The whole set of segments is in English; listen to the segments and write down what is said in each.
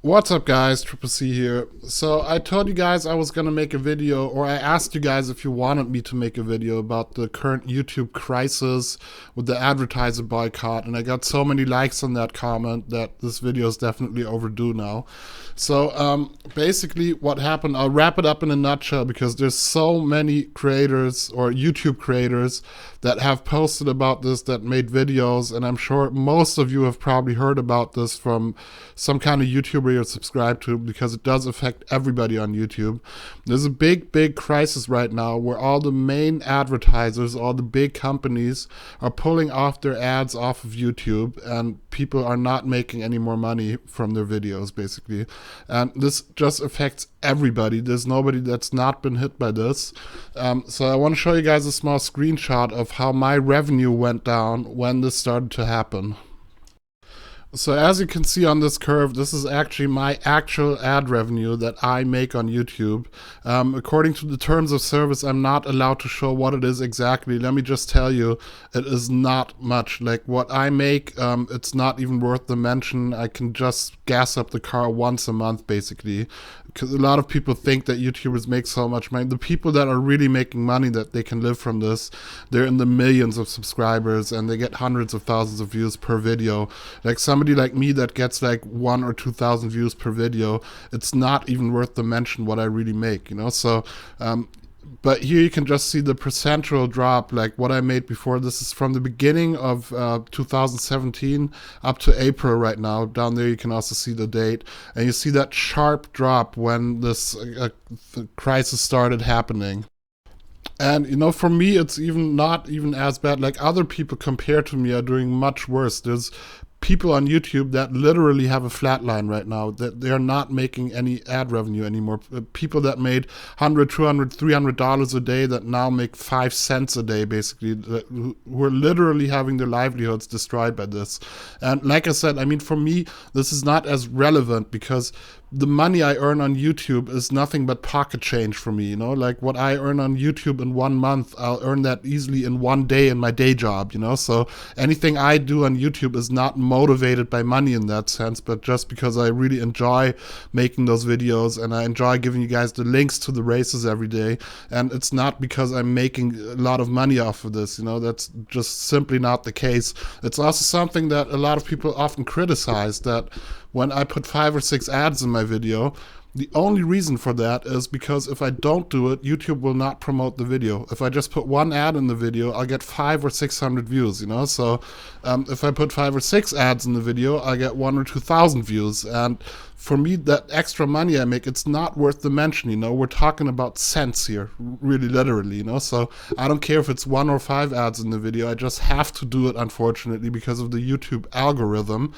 What's up, guys? Triple C here. So I told you guys I was gonna make a video, or I asked you guys if you wanted me to make a video about the current YouTube crisis with the advertiser boycott, and I got so many likes on that comment that this video is definitely overdue now. So basically what happened, I'll wrap it up in a nutshell because there's so many creators or YouTube creators that have posted about this, that made videos, and I'm sure most of you have probably heard about this from some kind of YouTuber you're subscribed to, because it does affect everybody on YouTube. There's a big crisis right now where all the main advertisers, all the big companies are pulling off their ads off of YouTube, and people are not making any more money from their videos, basically. And this just affects everybody. There's nobody that's not been hit by this. So I want to show you guys a small screenshot of how my revenue went down when this started to happen. So as you can see on this curve, this is actually my actual ad revenue that I make on YouTube. According to the terms of service, I'm not allowed to show what it is exactly. Let me just tell you, it is not much. Like what I make, it's not even worth the mention. I can just gas up the car once a month, basically. Because a lot of people think that YouTubers make so much money. The people that are really making money, that they can live from this, they're in the millions of subscribers and they get hundreds of thousands of views per video. Like somebody like me that gets like 1,000 or 2,000 views per video, it's not even worth the mention what I really make, you know? So, but here you can just see the percentual drop, like what I made before. This is from the beginning of 2017 up to April right now. Down there you can also see the date. And you see that sharp drop when this crisis started happening. And, you know, for me, it's not even as bad. Like other people compared to me are doing much worse. There's people on YouTube that literally have a flat line right now, that they're not making any ad revenue anymore. People that made $100, $200, $300 a day that now make 5 cents a day, basically, who are literally having their livelihoods destroyed by this. And like I said, I mean, for me, this is not as relevant because the money I earn on YouTube is nothing but pocket change for me, you know? Like what I earn on YouTube in 1 month, I'll earn that easily in 1 day in my day job, you know? So anything I do on YouTube is not motivated by money in that sense, but just because I really enjoy making those videos and I enjoy giving you guys the links to the races every day. And it's not because I'm making a lot of money off of this, you know? That's just simply not the case. It's also something that a lot of people often criticize, that when I put 5 or 6 ads in my video, the only reason for that is because if I don't do it, YouTube will not promote the video. If I just put 1 ad in the video, I'll get 500 or 600 views, you know? So if I put 5 or 6 ads in the video, I get 1,000 or 2,000 views. And for me, that extra money I make, it's not worth the mention, you know? We're talking about cents here, really literally, you know? So I don't care if it's 1 or 5 ads in the video. I just have to do it, unfortunately, because of the YouTube algorithm,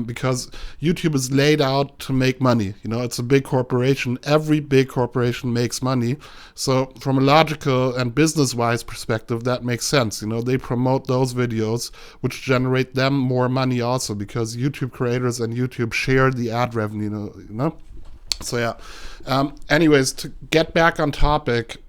because YouTube is laid out to make money. You know, it's a big corporation. Every big corporation makes money. So from a logical and business-wise perspective, that makes sense. You know, they promote those videos, which generate them more money also, because YouTube creators and YouTube share the ad revenue, you know? So yeah. Anyways, to get back on topic,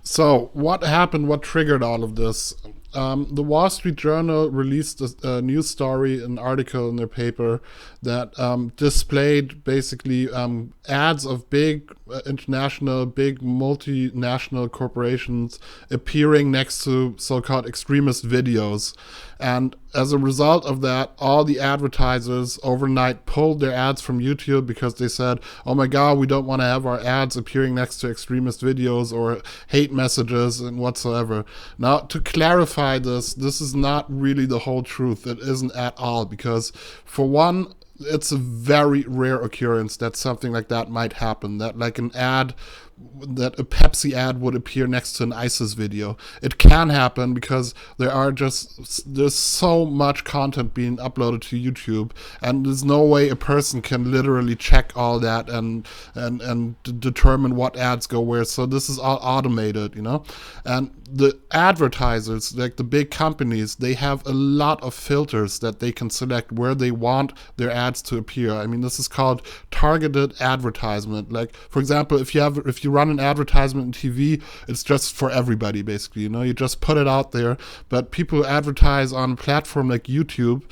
so what happened, what triggered all of this? The Wall Street Journal released a news story, an article in their paper that displayed basically ads of big international, big multinational corporations appearing next to so-called extremist videos. And as a result of that, all the advertisers overnight pulled their ads from YouTube because they said, oh my God, we don't want to have our ads appearing next to extremist videos or hate messages and whatsoever. Now, to clarify this is not really the whole truth. It isn't at all, because for one, it's a very rare occurrence that something like that might happen, that like an ad, that a Pepsi ad would appear next to an ISIS video. It can happen because there's so much content being uploaded to YouTube, and there's no way a person can literally check all that and determine what ads go where. So this is all automated, you know? And the advertisers, like the big companies, they have a lot of filters that they can select where they want their ads to appear. I mean, this is called targeted advertisement. Like, for example, if you you run an advertisement in TV, it's just for everybody, basically. You know, you just put it out there. But people who advertise on a platform like YouTube,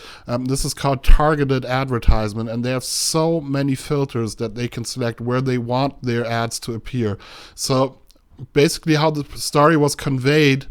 this is called targeted advertisement, and they have so many filters that they can select where they want their ads to appear. So basically how the story was conveyed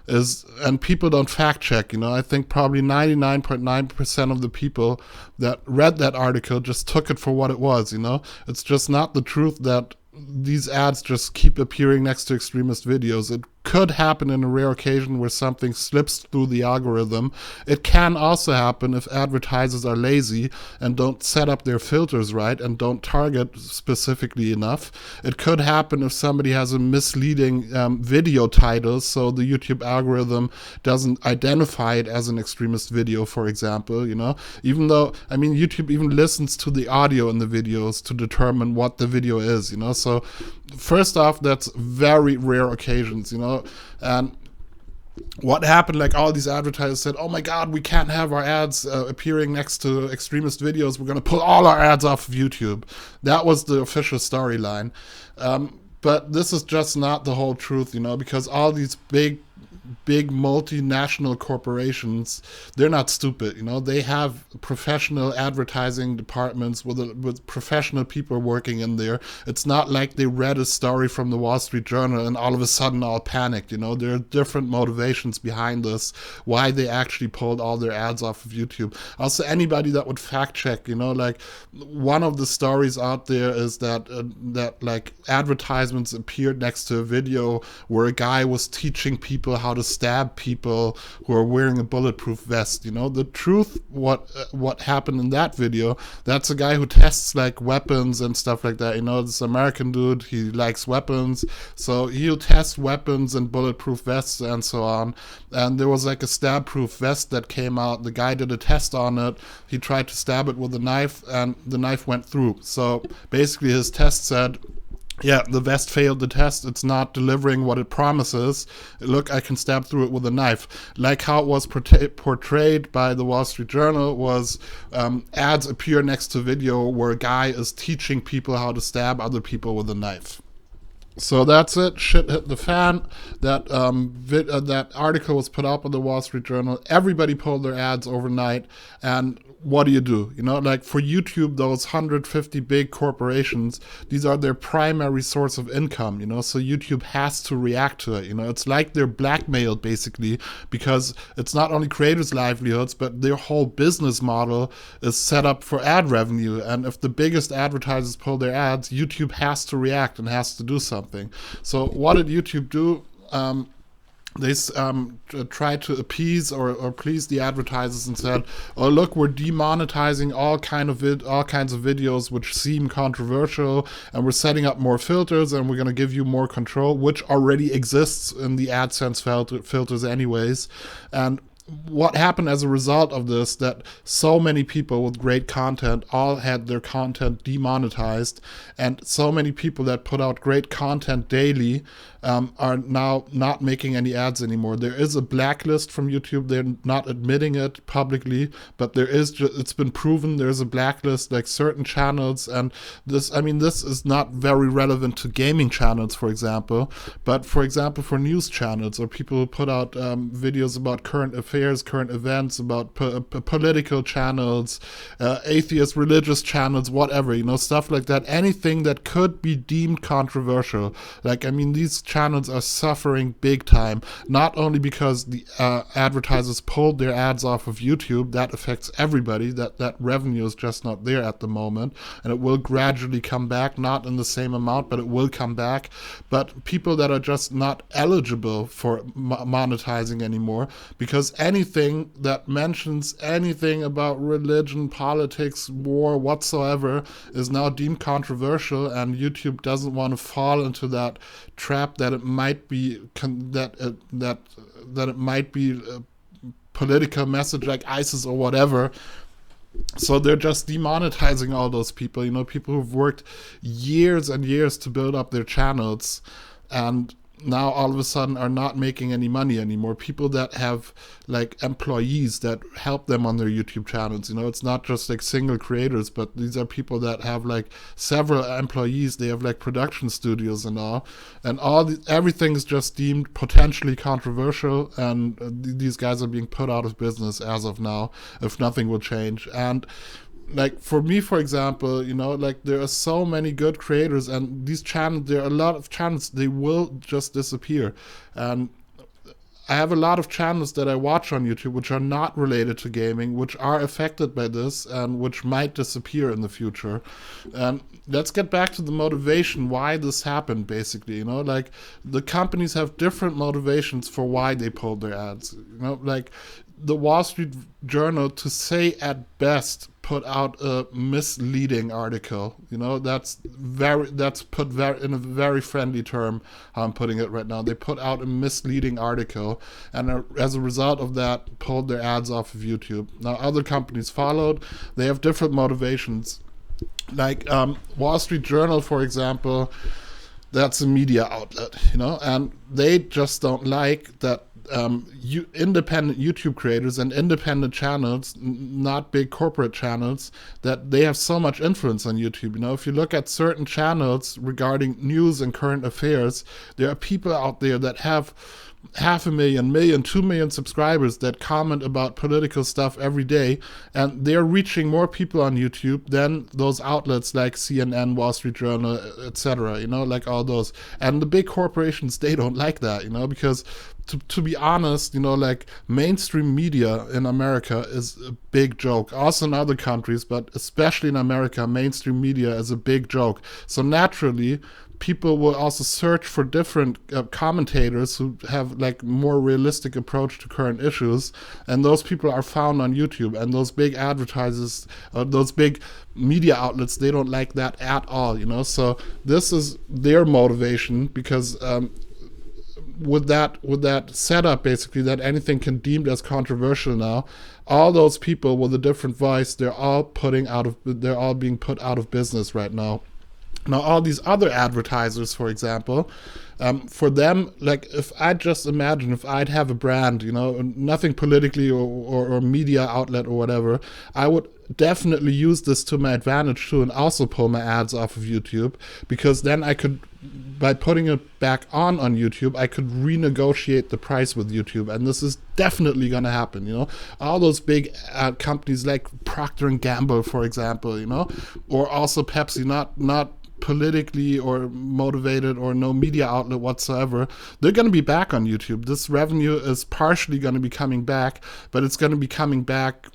is, and people don't fact check, you know, I think probably 99.9% of the people that read that article just took it for what it was, you know. It's just not the truth that these ads just keep appearing next to extremist videos. It could happen in a rare occasion where something slips through the algorithm. It can also happen if advertisers are lazy and don't set up their filters right and don't target specifically enough. It could happen if somebody has a misleading video title, so the YouTube algorithm doesn't identify it as an extremist video, for example, you know, even though, I mean, YouTube even listens to the audio in the videos to determine what the video is, you know. So first off, that's very rare occasions, you know. And what happened, like all these advertisers said, oh my God, we can't have our ads appearing next to extremist videos. We're going to pull all our ads off of YouTube. That was the official storyline. But this is just not the whole truth, you know, because all these big multinational corporations, they're not stupid, you know. They have professional advertising departments with professional people working in there. It's not like they read a story from the Wall Street Journal and all of a sudden all panicked, you know. There are different motivations behind this, why they actually pulled all their ads off of YouTube. Also, anybody that would fact check, you know, like one of the stories out there is that like advertisements appeared next to a video where a guy was teaching people how to stab people who are wearing a bulletproof vest. You know, the truth, what happened in that video, that's a guy who tests like weapons and stuff like that. You know, this American dude, he likes weapons, so he'll test weapons and bulletproof vests and so on. And there was like a stab proof vest that came out. The guy did a test on it. He tried to stab it with a knife and the knife went through. So basically his test said, yeah, the vest failed the test. It's not delivering what it promises. Look, I can stab through it with a knife. Like how it was portrayed by the Wall Street Journal was ads appear next to video where a guy is teaching people how to stab other people with a knife. So that's it. Shit hit the fan. That article was put up on the Wall Street Journal. Everybody pulled their ads overnight. And what do? You know, like for YouTube, those 150 big corporations, these are their primary source of income, you know, so YouTube has to react to it, you know. It's like they're blackmailed, basically, because it's not only creators' livelihoods, but their whole business model is set up for ad revenue. And if the biggest advertisers pull their ads, YouTube has to react and has to do something. So what did YouTube do? They tried to appease or please the advertisers and said, "Oh, look, we're demonetizing all kinds of videos which seem controversial, and we're setting up more filters, and we're going to give you more control," which already exists in the AdSense filters anyways. And what happened as a result of this, that so many people with great content all had their content demonetized, and so many people that put out great content daily are now not making any ads anymore. There is a blacklist from YouTube. They're not admitting it publicly, but there is, it's been proven there's a blacklist, like certain channels. And this, I mean, this is not very relevant to gaming channels, for example, but for example, for news channels or people who put out videos about current affairs, current events, about political channels, atheist religious channels, whatever, you know, stuff like that. Anything that could be deemed controversial. Like, I mean, these channels are suffering big time, not only because the advertisers pulled their ads off of YouTube. That affects everybody. That revenue is just not there at the moment, and it will gradually come back, not in the same amount, but it will come back. But people that are just not eligible for monetizing anymore, because anything that mentions anything about religion, politics, war, whatsoever is now deemed controversial, and YouTube doesn't want to fall into that trap that it might be that it might be a political message like ISIS or whatever. So they're just demonetizing all those people, you know, people who've worked years and years to build up their channels. And now all of a sudden are not making any money anymore. People that have like employees that help them on their YouTube channels, it's not just like single creators, but these are people that have like several employees. They have like production studios and everything is just deemed potentially controversial, and these guys are being put out of business as of now if nothing will change. And like for me, for example, like there are so many good creators, and these channels, there are a lot of channels, they will just disappear. And I have a lot of channels that I watch on YouTube which are not related to gaming, which are affected by this and which might disappear in the future. And let's get back to the motivation why this happened, basically. Like the companies have different motivations for why they pulled their ads. Like the Wall Street Journal, to say at best, put out a misleading article. That's put in a very friendly term, how I'm putting it right now. They put out a misleading article, and as a result of that, pulled their ads off of YouTube. Now, other companies followed. They have different motivations. Like Wall Street Journal, for example, that's a media outlet, and they just don't like that independent YouTube creators and independent channels, not big corporate channels, that they have so much influence on YouTube. If you look at certain channels regarding news and current affairs, there are people out there that have 500,000, 2 million subscribers that comment about political stuff every day, and they're reaching more people on YouTube than those outlets like CNN, Wall Street Journal, etc. Like all those. And the big corporations, they don't like that, because to be honest, like mainstream media in America is a big joke. Also in other countries, but especially in America, mainstream media is a big joke. So naturally, people will also search for different commentators who have like more realistic approach to current issues, and those people are found on YouTube. And those big advertisers, those big media outlets, they don't like that at all. So this is their motivation, because with that setup, basically, that anything can deemed as controversial now, all those people with a different voice, they're all being put out of business right now. Now, all these other advertisers, for example, for them, like if I'd have a brand, nothing politically or media outlet or whatever, I would definitely use this to my advantage too, and also pull my ads off of YouTube, because then I could, by putting it back on YouTube, I could renegotiate the price with YouTube, and this is definitely going to happen. All those big companies like Procter and Gamble, for example, or also Pepsi, not politically or motivated or no media outlet whatsoever, they're going to be back on YouTube. This revenue is partially going to be coming back, but it's going to be coming back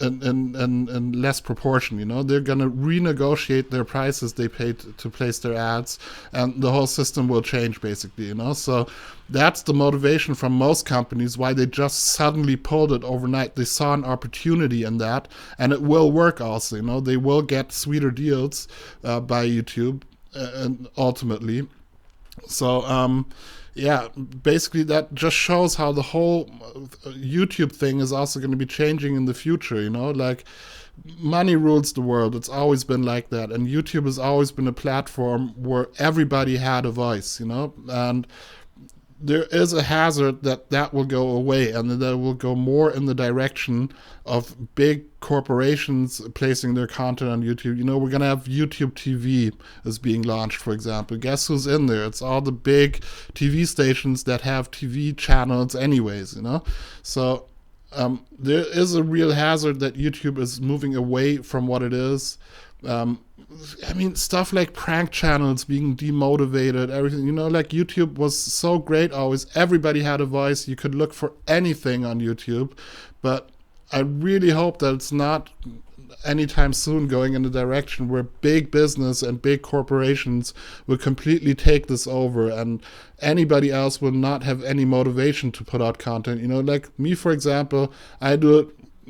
in less proportion. They're going to renegotiate their prices they paid to place their ads, and the whole system will change, basically. So that's the motivation from most companies, why they just suddenly pulled it overnight. They saw an opportunity in that, and it will work also. They will get sweeter deals by YouTube and ultimately. So yeah, basically that just shows how the whole YouTube thing is also going to be changing in the future. Like money rules the world. It's always been like that, and YouTube has always been a platform where everybody had a voice, and there is a hazard that will go away, and that will go more in the direction of big corporations placing their content on YouTube. We're going to have YouTube TV is being launched, for example. Guess who's in there? It's all the big TV stations that have TV channels anyways, So there is a real hazard that YouTube is moving away from what it is. Stuff like prank channels being demotivated, everything, like YouTube was so great always. Everybody had a voice. You could look for anything on YouTube. But I really hope that it's not anytime soon going in the direction where big business and big corporations will completely take this over, and anybody else will not have any motivation to put out content. Like me, for example, I do it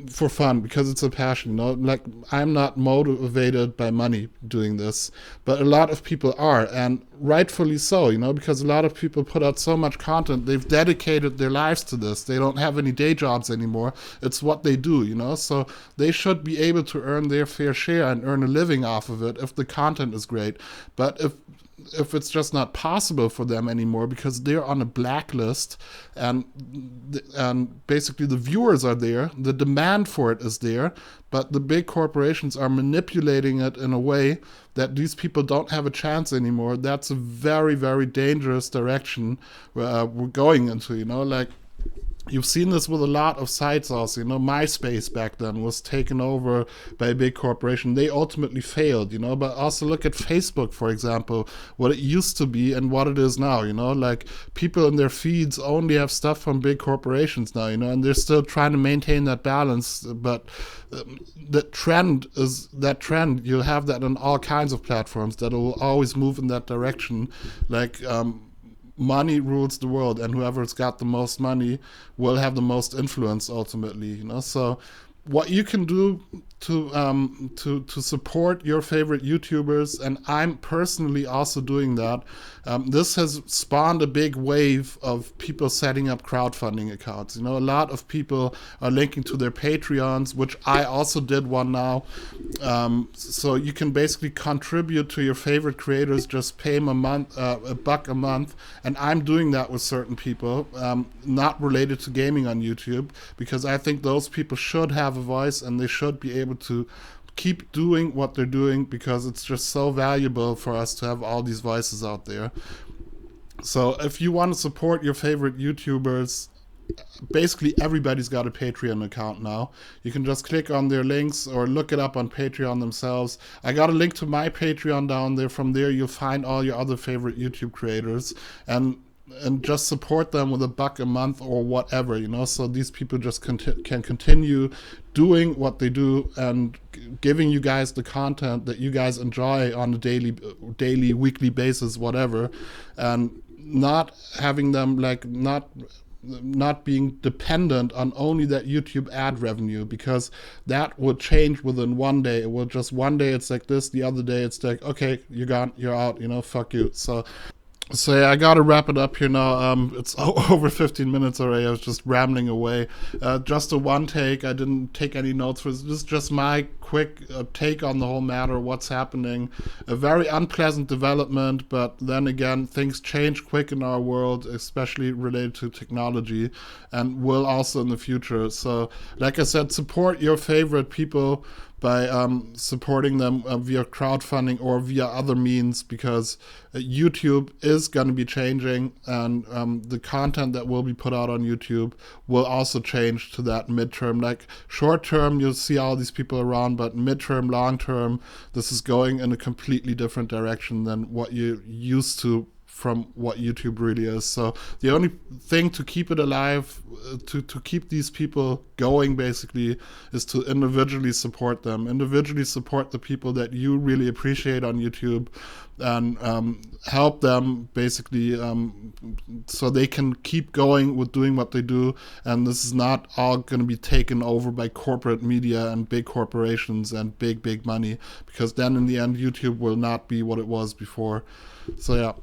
for fun because it's a passion. Like I'm not motivated by money doing this, but a lot of people are, and rightfully so, because a lot of people put out so much content. They've dedicated their lives to this. They don't have any day jobs anymore. It's what they do, so they should be able to earn their fair share and earn a living off of it if the content is great. But if if it's just not possible for them anymore because they're on a blacklist, and basically the viewers are there, the demand for it is there, but the big corporations are manipulating it in a way that these people don't have a chance anymore. That's a very, very dangerous direction we're going into, you know, like, you've seen this with a lot of sites also, you know, MySpace back then was taken over by a big corporation. They ultimately failed, you know, but also look at Facebook, for example, what it used to be and what it is now, you know, like people in their feeds only have stuff from big corporations now, you know, and they're still trying to maintain that balance, but that trend, you'll have that on all kinds of platforms that will always move in that direction, like, money rules the world, and whoever's got the most money will have the most influence ultimately, you know. So what you can do to support your favorite YouTubers, and I'm personally also doing that. This has spawned a big wave of people setting up crowdfunding accounts. You know, a lot of people are linking to their Patreons, which I also did one now. So you can basically contribute to your favorite creators, just pay them $1 a month, and I'm doing that with certain people, not related to gaming on YouTube, because I think those people should have a voice and they should be able to keep doing what they're doing, because it's just so valuable for us to have all these voices out there. So if you want to support your favorite YouTubers, basically everybody's got a Patreon account now. You can just click on their links or look it up on Patreon themselves. I got a link to my Patreon down there. From there you'll find all your other favorite YouTube creators, and just support them with $1 a month or whatever, you know, so these people just can continue doing what they do and giving you guys the content that you guys enjoy on a daily, weekly basis, whatever, and not having them, like, not being dependent on only that YouTube ad revenue, because that would change within one day. It will just, one day it's like this, the other day it's like, okay, you're gone, you're out, you know, fuck you. So yeah, I gotta wrap it up here now. It's over 15 minutes already. I was just rambling away. Just a one take. I didn't take any notes for this. This is just my quick take on the whole matter, what's happening. A very unpleasant development, but then again, things change quick in our world, especially related to technology, and will also in the future. So, like I said, support your favorite people by supporting them via crowdfunding or via other means, because YouTube is going to be changing, and the content that will be put out on YouTube will also change to that midterm. Like, short term, you'll see all these people around, but midterm, long term, this is going in a completely different direction than what you're used to from what YouTube really is. So the only thing to keep it alive, to keep these people going, basically, is to individually support them, individually support the people that you really appreciate on YouTube, and help them basically so they can keep going with doing what they do. And this is not all going to be taken over by corporate media and big corporations and big money, because then in the end YouTube will not be what it was before. So yeah,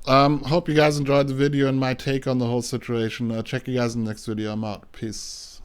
hope you guys enjoyed the video and my take on the whole situation. Check you guys in the next video. I'm out. Peace.